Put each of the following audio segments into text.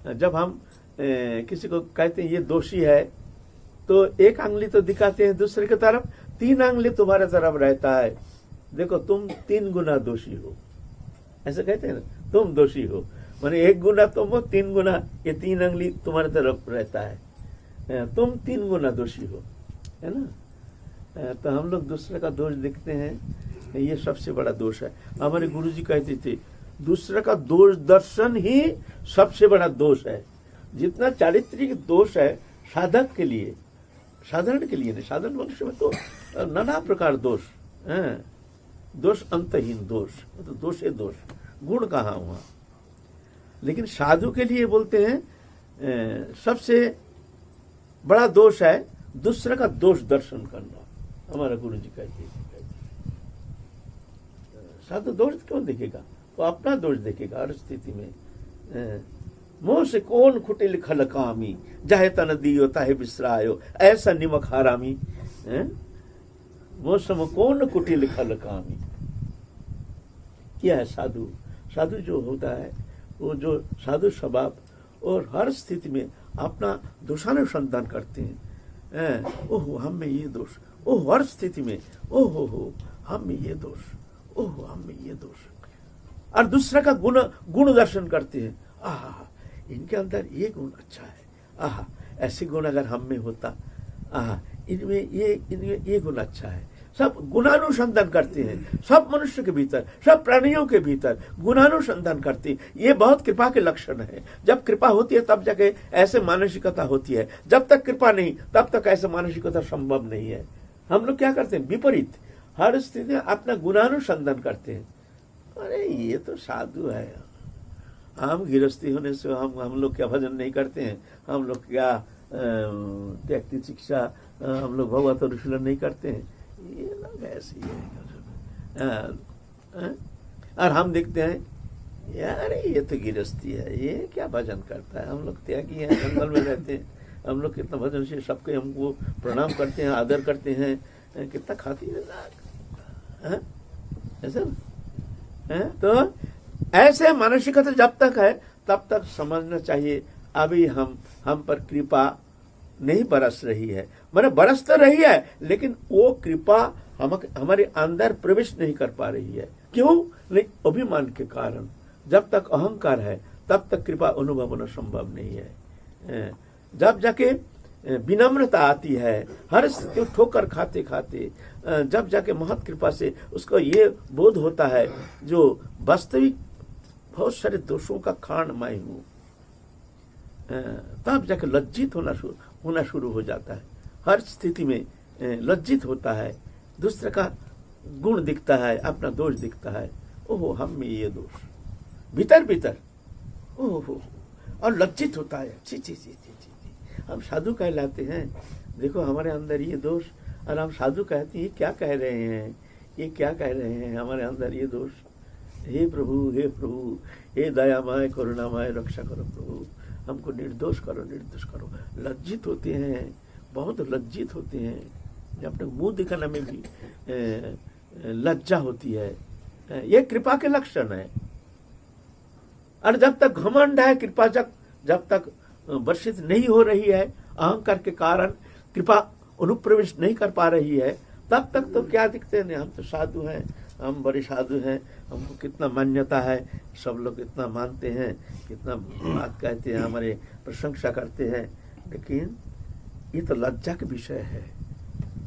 जब हम किसी को कहते हैं ये दोषी है, तो एक आंगली तो दिखाते हैं दूसरे की तरफ, 3 आंगली तुम्हारे तरफ रहता है, देखो तुम 3 गुना दोषी हो, ऐसे कहते हैं ना, तुम दोषी हो, माने 1 गुना तुम हो, 3 गुना ये 3 आंगली तुम्हारे तरफ रहता है, तुम 3 गुना दोषी हो, है ना। तो हम लोग दूसरे का दोष देखते हैं, ये सबसे बड़ा दोष है। हमारे गुरुजी कहते थे दूसरे का दोष दर्शन ही सबसे बड़ा दोष है। जितना चारित्रिक दोष है साधक के लिए, साधारण के लिए नहीं, साधारण मनुष्य में तो नाना प्रकार दोष है, दोष अंतहीन दोष, तो दोष है दोष, गुण कहाँ हुआ। लेकिन साधु के लिए बोलते हैं सबसे बड़ा दोष है दूसरे का दोष दर्शन करना। हमारा गुरु जी कहते हैं साधु दोष क्यों देखेगा, वो अपना दोष देखेगा हर स्थिति में। मोह से कौन कुटिल खल कामी, जाहे तन दियो ताहे बिसरायो, ऐसा निमक हरामी। मोह सम कौन कुटिल खल कामी, क्या है साधु? साधु जो होता है वो जो साधु स्वभाव और हर स्थिति में अपना दोषानुसंधान करते हैं। ओहो हम में ये दोष, ओह हर स्थिति में ओहो हो हम में ये दोष, ओहो हम में ये दोष, और दूसरा का गुण दर्शन करते हैं। आहा इनके अंदर ये गुण अच्छा है, आहा ऐसे गुण अगर हम में होता, आहा इनमें ये गुण अच्छा है। सब गुणानुसंधान करते हैं, सब मनुष्य के भीतर, सब प्राणियों के भीतर गुणानुसंधान करते हैं। ये बहुत कृपा के लक्षण है। जब कृपा होती है तब जाके ऐसे मानसिकता होती है, जब तक कृपा नहीं तब तक ऐसे मानसिकता संभव नहीं है। हम लोग क्या करते हैं, विपरीत हर स्थिति में अपना गुणानुसंधान करते हैं। अरे ये तो साधु है, हम गृहस्थी होने से हम लोग क्या भजन नहीं करते हैं, हम लोग क्या त्यक्ति शिक्षा, हम लोग भगवत अनुशीलन नहीं करते हैं, ये लोग ऐसे ही है। और हम देखते हैं यार ये तो गृहस्थी है, ये क्या भजन करता है, हम लोग त्यागी हैं, जंगल में रहते हैं, हम लोग कितना भजन से सबके हमको प्रणाम करते हैं, आदर करते हैं, कितना खाती है ऐसा है। तो ऐसे मानसिकता जब तक है तब तक समझना चाहिए अभी हम पर कृपा नहीं बरस रही है। माने बरस तो रही है लेकिन वो कृपा हमारे अंदर प्रवेश नहीं कर पा रही है। क्यों? नहीं, अभिमान के कारण। जब तक अहंकार है तब तक कृपा अनुभव होना संभव नहीं है। जब जाके विनम्रता आती है, हर स्थिति ठोकर खाते खाते जब जाके महत कृपा से उसको ये बोध होता है जो वास्तविक बहुत सारे दोषों का कारण मैं हूं, तब जाके लज्जित होना शुरू हो जाता है। हर स्थिति में लज्जित होता है, दूसरे का गुण दिखता है, अपना दोष दिखता है। ओहो हम में ये दोष, भीतर भीतर ओहो, और लज्जित होता है। ची ची ची ची ची, हम साधु कहलाते हैं, देखो हमारे अंदर ये दोष, और हम साधु कहते हैं क्या कह रहे हैं, ये क्या कह रहे हैं, हमारे अंदर ये दोष। हे प्रभु, हे प्रभु, हे दयामय करुणामय रक्षा करो प्रभु, हमको निर्दोष करो, निर्दोष करो। लज्जित होते हैं, बहुत लज्जित होते हैं, जब तक मुंह दिखाने में भी लज्जा होती है। ये कृपा के लक्षण है। और जब तक घमंड है, कृपा जब तक वर्षित नहीं हो रही है, अहंकार के कारण कृपा अनुप्रवेश नहीं कर पा रही है, तब तक तो क्या दिखते हैं, हम तो साधु हैं, हम बड़े साधु हैं, हमको कितना मान्यता है, सब लोग इतना मानते हैं, कितना बात कहते हैं, हमारे प्रशंसा करते हैं। लेकिन ये तो लज्जा का विषय है।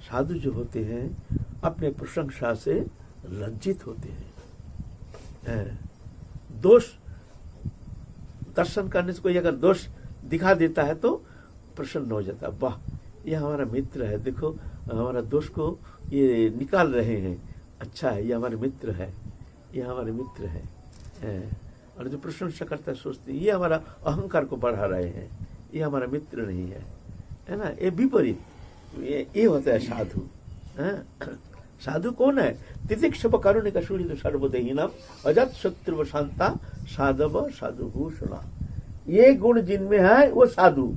साधु जो होते हैं अपने प्रशंसा से लज्जित होते हैं। दोष दर्शन करने से कोई अगर दोष दिखा देता है तो प्रसन्न हो जाता है, वाह ये हमारा मित्र है, देखो हमारा दोष को ये निकाल रहे हैं, अच्छा है, ये हमारे मित्र है, ये हमारे मित्र है। और जो प्रशंसा करता है सोचते ये हमारा अहंकार को बढ़ा रहे हैं, ये हमारा मित्र नहीं है ना। ये विपरीत ये होता है साधु। साधु कौन है? तितिक्षप करुणिक सुहृद सर्वदेहिनाम अजत शत्रु शांता साधव साधु भूषणा। ये गुण जिनमें है वो साधु।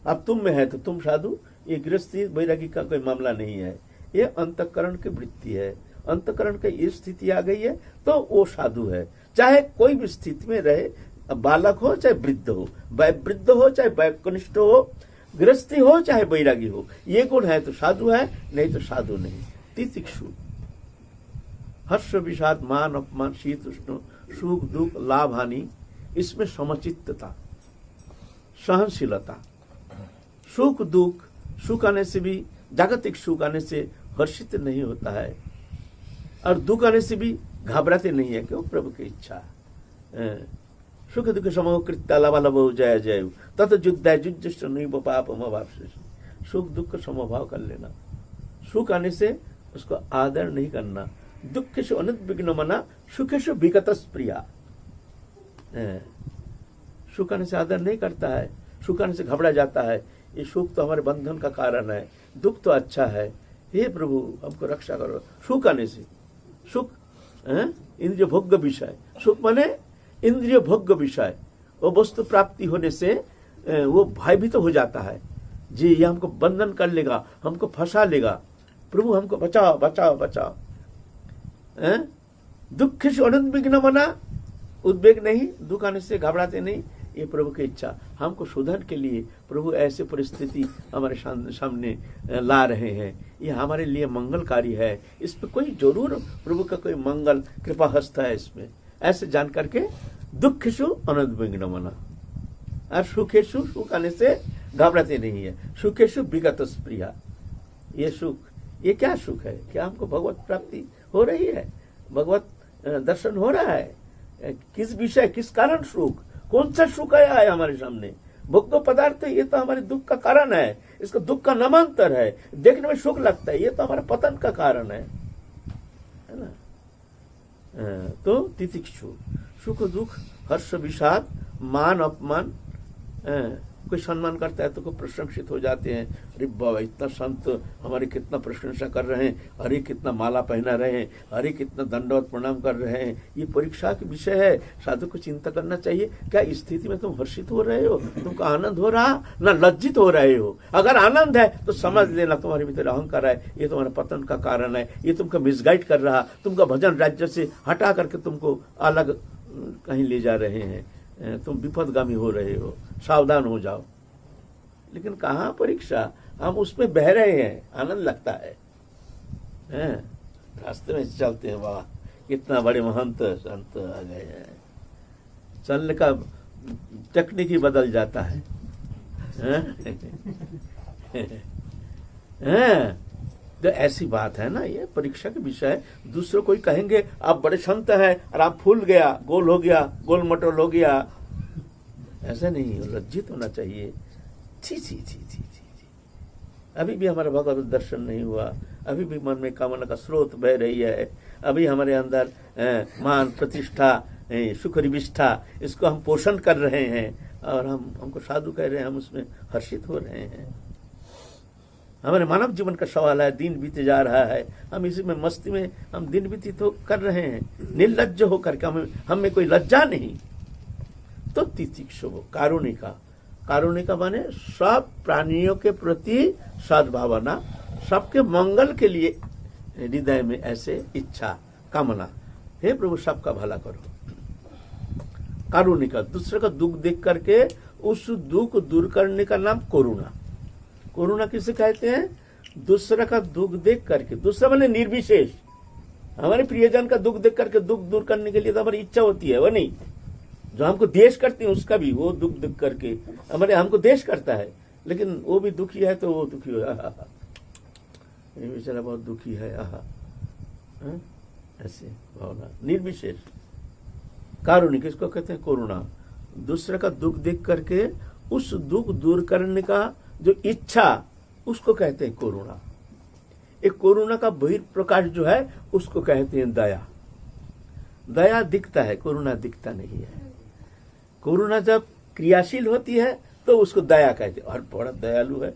अब तुम में है तो तुम साधु। ये गृहस्थी वैरागी का कोई मामला नहीं है, ये अंतःकरण की वृत्ति है। अंतःकरण की ये स्थिति आ गई है तो वो साधु है। चाहे कोई भी स्थिति में रहे, अब बालक हो चाहे वृद्ध हो, वृद्ध हो चाहे वयकनिष्ठ हो, गृहस्थी हो चाहे बैरागी हो, ये गुण है तो साधु है, नहीं तो साधु नहीं। तितिक्षु हर्ष विषाद मान अपमान शीत उष्ण सुख दुख लाभ हानि, इसमें समचित्तता, सहनशीलता। सुख दुख, सुख आने से भी, जागतिक सुख आने से हर्षित नहीं होता है और दुख आने से भी घबराते नहीं है। क्यों? प्रभु की इच्छा। सुख दुख समूह कृत्या लबालब जय जय तत् युद्धाय जुज्जश्च नैव पापम अवाप्स्यसि। सुख दुख का समभाव कर लेना, सुख आने से उसको आदर नहीं करना, दुखेषु अनुद्विग्न मना सुखेषु विगतस् प्रिया। सुख आने से आदर नहीं करता है, सुख आने से घबरा जाता है, ये सुख तो हमारे बंधन का कारण है, दुख तो अच्छा है, हे प्रभु हमको रक्षा करो। सुख आने से, सुख इंद्रिय भोग्य विषय, सुख माने इंद्रिय भोग्य विषय, वो वस्तु प्राप्ति होने से वो भयभीत हो जाता है, जी ये हमको बंधन कर लेगा, हमको फंसा लेगा, प्रभु हमको बचाओ बचाओ बचाओ। दुखेषु अनुद्विग्न मना, उद्वेग नहीं, दुख आने से घबराते नहीं, ये प्रभु की इच्छा। हमको शोधन के लिए प्रभु ऐसे परिस्थिति हमारे सामने ला रहे हैं, ये हमारे लिए मंगलकारी है, इस पे कोई जरूर प्रभु का कोई मंगल कृपा हस्त है इसमें, ऐसे जान करके दुखेषु अनुद्विग्न मना। और सुखेषु, सुख आने से घबराते नहीं है, सुखेषु विगतस् प्रिया। ये सुख, ये क्या सुख है? क्या हमको भगवत प्राप्ति हो रही है, भगवत दर्शन हो रहा है? किस विषय, किस कारण सुख, कौन सा सुख आया है हमारे सामने? भोग्य पदार्थ, ये तो हमारे दुख का कारण है, इसका दुख का नामांतर है, देखने में सुख लगता है, ये तो हमारा पतन का कारण है ना। तो तितिक्षु, सुख दुख हर्ष विषाद मान अपमान, कोई सम्मान करता है तो कोई प्रशंसित हो जाते हैं, अरे बाबा इतना संत हमारी कितना प्रशंसा कर रहे हैं, अरे कितना माला पहना रहे हैं, अरे कितना दंडवत प्रणाम कर रहे हैं। ये परीक्षा के विषय है, साधु को चिंता करना चाहिए, क्या इस स्थिति में तुम हर्षित हो रहे हो, तुमको आनंद हो रहा ना लज्जित हो रहे हो? अगर आनंद है तो समझ लेना तुम्हारे भीतर अहंकार है, ये तुम्हारे पतन का कारण है, ये तुमको मिसगाइड कर रहा, तुमको भजन राज्य से हटा करके तुमको अलग कहीं ले जा रहे हैं, तुम विपदगामी हो रहे हो, सावधान हो जाओ। लेकिन कहाँ परीक्षा, हम उसमें बह रहे हैं, आनंद लगता है, रास्ते में चलते हैं, वाह कितना बड़े महंत संत आ गए हैं, चलने का टेक्निक ही बदल जाता है। तो ऐसी बात है ना, ये परीक्षा के विषय। दूसरों कोई कहेंगे आप बड़े संत हैं और आप फूल गया, गोल हो गया, गोल मटोल हो गया, ऐसा नहीं, लज्जित होना चाहिए। छी छी छी छी छी, अभी भी हमारा भगवत दर्शन नहीं हुआ, अभी भी मन में कामना का स्रोत बह रही है, अभी हमारे अंदर मान प्रतिष्ठा सुख निविष्ठा, इसको हम पोषण कर रहे हैं और हमको साधु कह रहे हैं, हम उसमें हर्षित हो रहे हैं। हमारे मानव जीवन का सवाल है, दिन बीते जा रहा है, हम इसी में मस्ती में हम दिन व्यतीत तो कर रहे हैं, निर्लज्ज होकर के, हम में कोई लज्जा नहीं। तो तितिक्षु कारुणिका, कारुणिका माने सब प्राणियों के प्रति सद्भावना, सबके मंगल के लिए हृदय में ऐसे इच्छा कामना, हे प्रभु सबका भला करो। कारुणिका, दूसरे का दुख देख करके उस दुख दूर करने का नाम करुणा। करुणा किसे कहते हैं? दूसरा का दुख देख करके, दूसरा माने निर्विशेष, हमारे प्रियजन का दुख देख करके दुख दूर करने के लिए तो हमारी इच्छा होती है, वो नहीं जो हमको देश करते हैं उसका भी, वो दुख देख करके हमारे हमको देश करता है, लेकिन वो भी दुखी है तो वो दुखी हो, ये बेचारा बहुत दुखी है, ऐसे भावना निर्विशेष। कारुणिक इसको कहते हैं करुणा, दूसरे का दुख देख करके उस दुख दूर करने का जो इच्छा, उसको कहते हैं करुणा। एक करुणा का बहिर्प्रकाश जो है उसको कहते हैं दया। दया दिखता है, करुणा दिखता नहीं है। करुणा जब क्रियाशील होती है तो उसको दया कहते हैं, और बड़ा दयालु है,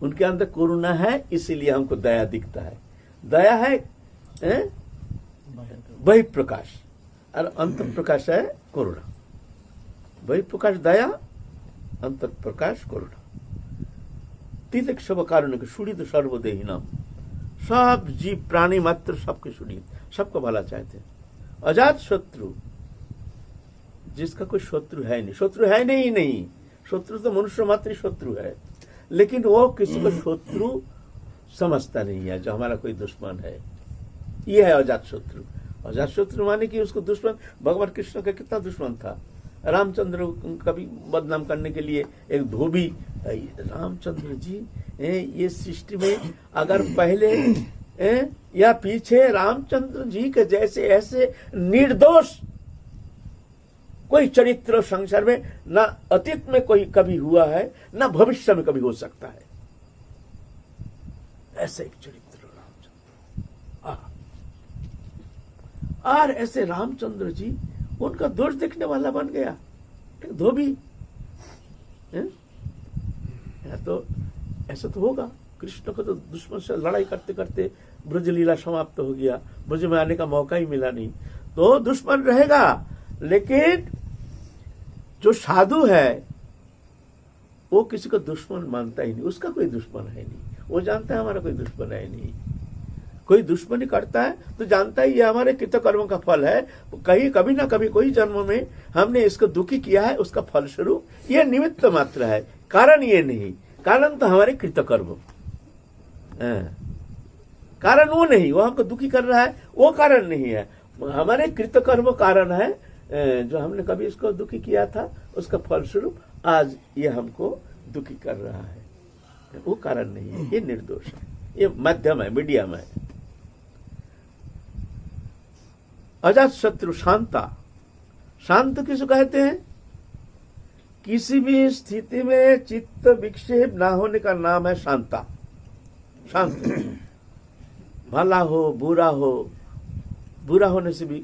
उनके अंदर करुणा है इसीलिए हमको दया दिखता है। दया है बहिर्प्रकाश और अंत प्रकाश है करुणा। बहिर्प्रकाश दया, अंत प्रकाश करुणा। तितिक्षव कारुणिक सुहृद सर्वदेही नाम, सब जीव प्राणी मात्र सबके सुहृद, सबको भला चाहते हैं। अजात शत्रु, जिसका कोई शत्रु है नहीं, शत्रु है नहीं, शत्रु तो मनुष्य मात्र शत्रु है, लेकिन वो किसी को शत्रु समझता नहीं है जो हमारा कोई दुश्मन है। ये है अजात शत्रु। अजात शत्रु माने कि उसको दुश्मन, भगवान कृष्ण का कितना दुश्मन था। रामचंद्र का भी बदनाम करने के लिए एक धोबी, रामचंद्र जी ये सृष्टि में अगर पहले या पीछे रामचंद्र जी के जैसे ऐसे निर्दोष कोई चरित्र संसार में ना अतीत में कोई कभी हुआ है, ना भविष्य में कभी हो सकता है। ऐसे एक चरित्र रामचंद्र। और ऐसे रामचंद्र जी उनका दोष देखने वाला बन गया, एक धोबी। तो ऐसा तो होगा। कृष्ण को तो दुश्मन से लड़ाई करते करते ब्रज लीला समाप्त हो गया, ब्रज में आने का मौका ही मिला नहीं, तो दुश्मन रहेगा। लेकिन जो साधु है वो किसी को दुश्मन मानता ही नहीं, उसका कोई दुश्मन है नहीं, वो जानता है हमारा कोई दुश्मन है नहीं। कोई दुश्मनी करता है तो जानता है ये हमारे कृतकर्म का फल है, कभी ना कभी कोई जन्म में हमने इसको दुखी किया है, उसका फलस्वरूप ये निमित्त मात्र है, कारण ये नहीं। कारण तो हमारे कृतकर्म, कारण वो नहीं, वो हमको दुखी कर रहा है, वो कारण नहीं है। हमारे कृतकर्म कारण है, जो हमने कभी इसको दुखी किया था उसका फलस्वरूप आज ये हमको दुखी कर रहा है, वो कारण नहीं है। ये निर्दोष है, ये मध्यम है, मीडियम है। अजात शत्रु शांता। शांत किसको कहते हैं? किसी भी स्थिति में चित्त विक्षेप ना होने का नाम है शांता। शांत, भला हो बुरा हो, बुरा होने से भी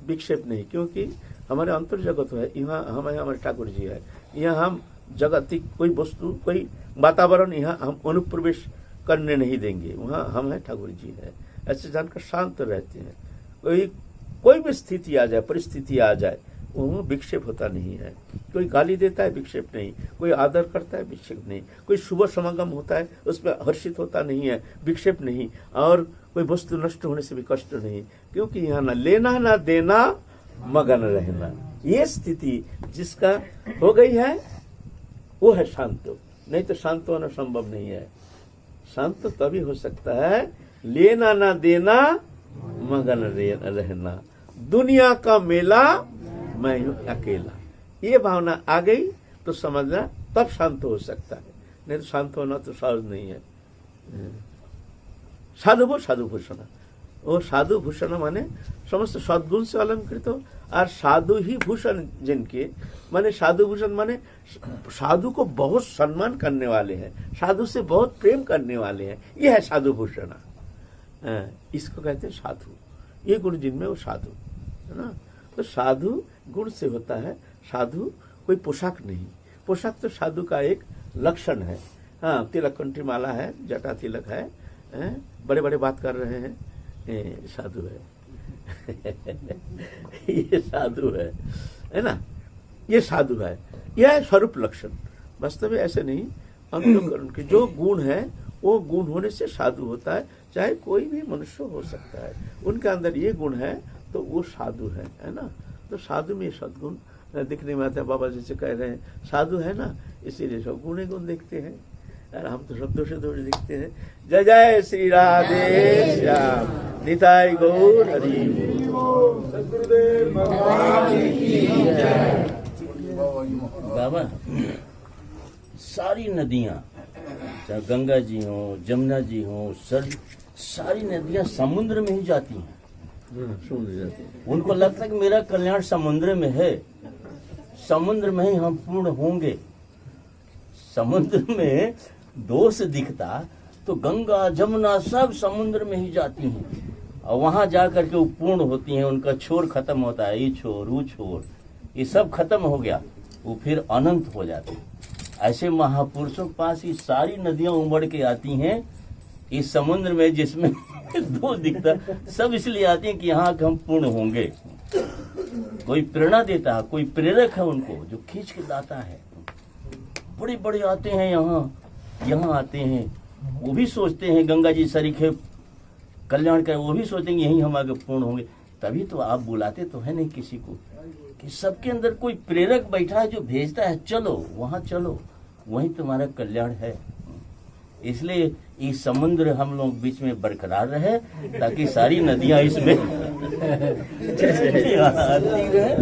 विक्षेप नहीं, क्योंकि हमारे अंतर जगत है, यहाँ हमारे ठाकुर जी है, यहाँ हम जगतिक कोई वस्तु कोई वातावरण यहाँ हम अनुप्रवेश करने नहीं देंगे, वहाँ हम है ठाकुर जी है। ऐसे जानकर शांत रहते हैं। कोई भी स्थिति आ जाए, परिस्थिति आ जाए, वहाँ विक्षेप होता नहीं है। कोई गाली देता है, विक्षेप नहीं। कोई आदर करता है, विक्षेप नहीं। कोई शुभ समागम होता है, उसमें हर्षित होता नहीं है, विक्षेप नहीं। और कोई वस्तु नष्ट होने से भी कष्ट नहीं, क्योंकि यहाँ ना लेना ना देना, मगन रहना। ये स्थिति जिसका हो गई है वो है शांत। नहीं तो शांत होना संभव नहीं है। शांत तभी हो सकता है लेना ना देना, मगन रहना। दुनिया का मेला, मैं हूं अकेला। ये भावना आ गई तो समझना, तब शांत हो सकता है। नहीं तो शांत होना तो सहज नहीं है। साधु भूषण, वो साधु भूषण माने समस्त सद्गुण से अलंकृत हो, और साधु ही भूषण जिनके, माने साधु भूषण माने साधु को बहुत सम्मान करने वाले हैं, साधु से बहुत प्रेम करने वाले हैं। यह है साधु भूषण, इसको कहते हैं साधु। ये गुण जिनमें वो साधु है ना। तो साधु गुण से होता है। साधु कोई पोशाक नहीं, पोशाक तो साधु का एक लक्षण है। हाँ, तिलक कंठी माला है, जटा तिलक है, बड़े बड़े बात कर रहे हैं, साधु है। ये साधु है ना, ये साधु है। यह है स्वरूप लक्षण। वास्तव में ऐसे नहीं, हम लोग उनके जो गुण है वो गुण होने से साधु होता है। चाहे कोई भी मनुष्य हो सकता है, उनके अंदर ये गुण है तो वो साधु है ना। तो साधु में सद्गुण दिखने में आता है। बाबा जी से कह रहे हैं साधु है ना, इसीलिए सब गुण गुण देखते हैं, और हम तो सब दोष दोष दिखते हैं। जय जय श्री राधे श्याम, निताई गौर हरि। बाबा, सारी नदियां, चाहे गंगा जी हो, जमुना जी हो, सारी नदियां समुद्र में ही जाती हैं। उनको लगता है कि मेरा कल्याण समुद्र में है, समुद्र में ही हम पूर्ण होंगे। समुद्र में दोष दिखता तो गंगा जमुना सब समुद्र में ही जाती हैं, और वहां जाकर के वो पूर्ण होती हैं। उनका छोर खत्म होता है, ये छोर वो छोर, ये सब खत्म हो गया, वो फिर अनंत हो जाते हैं। ऐसे महापुरुषों के पास ये सारी नदियां उमड़ के आती हैं इस समुद्र में, जिसमें दो दिखता, सब इसलिए आती हैं कि यहाँ हम पूर्ण होंगे। कोई प्रेरणा देता है, कोई प्रेरक है उनको जो खींच के लाता है। बड़े बड़े आते हैं यहाँ आते हैं, वो भी सोचते हैं गंगा जी सरीखे कल्याण कर, वो भी सोचते हैं यहीं हम आगे पूर्ण होंगे। तभी तो आप बुलाते तो है नहीं किसी को, कि सबके अंदर कोई प्रेरक बैठा है जो भेजता है, चलो वहां चलो, वहीं तुम्हारा कल्याण है। इसलिए इस समुद्र हम लोग बीच में बरकरार रहे, ताकि सारी नदियां इसमें आती रहे